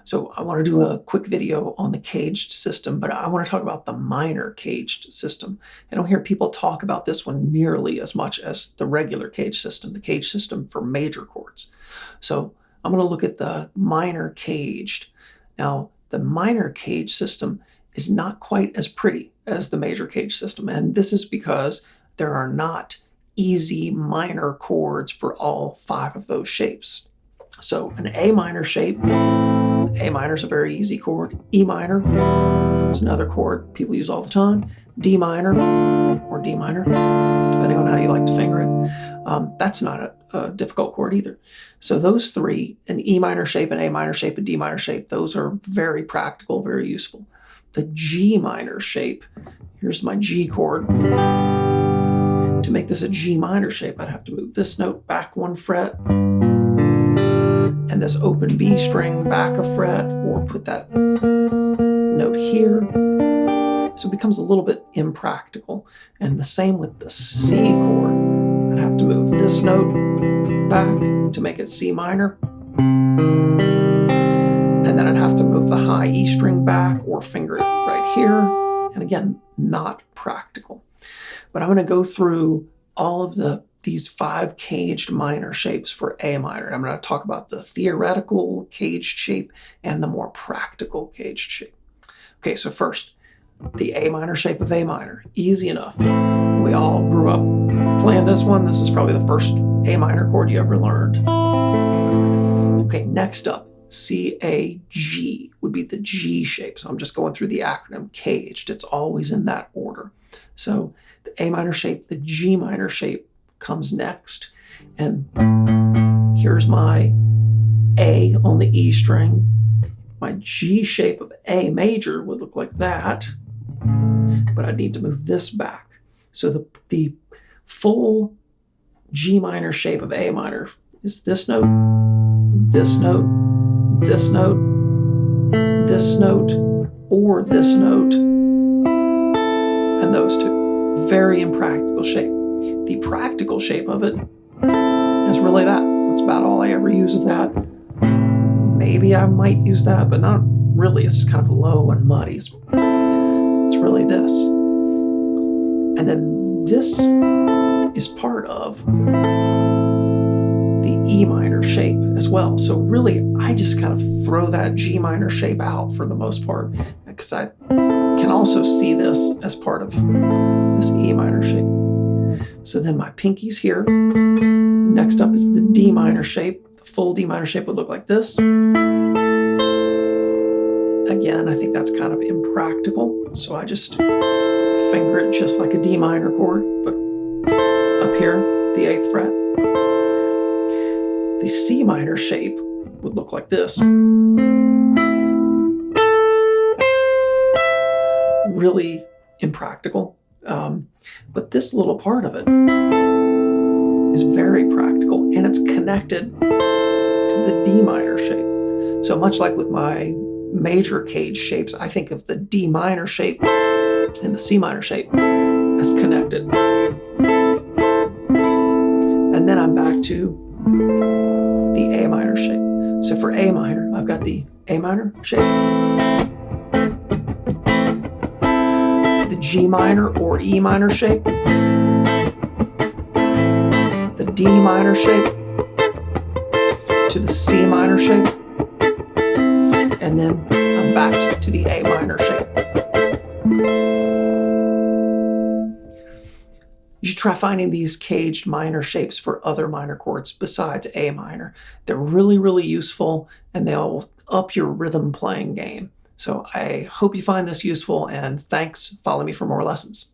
So I want to do a quick video on the caged system, but I want to talk about the minor caged system. I don't hear people talk about this one nearly as much as the regular caged system, the caged system for major chords. So I'm going to look at the minor caged. Now, the minor caged system is not quite as pretty as the major caged system, and this is because there are not easy minor chords for all 5 of those shapes. So an A minor shape, A minor is a very easy chord. E minor, that's another chord people use all the time. D minor or D minor, depending on how you like to finger it. That's not a difficult chord either. So those 3, an E minor shape, an A minor shape, a D minor shape, those are very practical, very useful. The G minor shape, here's my G chord. To make this a G minor shape, I'd have to move this note back 1 fret, and this open B string back a fret, or put that note here. So it becomes a little bit impractical. And the same with the C chord. I'd have to move this note back to make it C minor. And then I'd have to move the high E string back or finger it right here. And again, not practical. But I'm going to go through all of these 5 caged minor shapes for A minor. I'm going to talk about the theoretical caged shape and the more practical caged shape. Okay, so first, the A minor shape of A minor. Easy enough. We all grew up playing this one. This is probably the first A minor chord you ever learned. Okay, next up, C-A-G would be the G shape. So I'm just going through the acronym CAGED. It's always in that order. So the A minor shape, the G minor shape comes next. And here's my A on the E string. My G shape of A major would look like that, but I need to move this back. So the full G minor shape of A minor is this note, this note, this note, this note, or this note, and those 2. Very impractical shape. The practical shape of it is really that. That's about all I ever use of that. Maybe I might use that, but not really. It's kind of low and muddy. It's really this. And then this is part of the E minor shape as well. So really, I just kind of throw that G minor shape out for the most part, because I can also see this as part of this E minor shape. So then my pinky's here. Next up is the D minor shape. The full D minor shape would look like this. Again, I think that's kind of impractical, so I just finger it just like a D minor chord, but up here at the 8th fret. The C minor shape would look like this. Really impractical, but this little part of it is very practical, and it's connected to the D minor shape. So much like with my major caged shapes, I think of the D minor shape and the C minor shape as connected. And then I'm back to the A minor shape. So for A minor, I've got the A minor shape, the G minor or E minor shape, the D minor shape, to the C minor shape, and then I'm back to the A minor shape. You should try finding these caged minor shapes for other minor chords besides A minor. They're really, really useful, and they'll up your rhythm playing game. So I hope you find this useful, and thanks. Follow me for more lessons.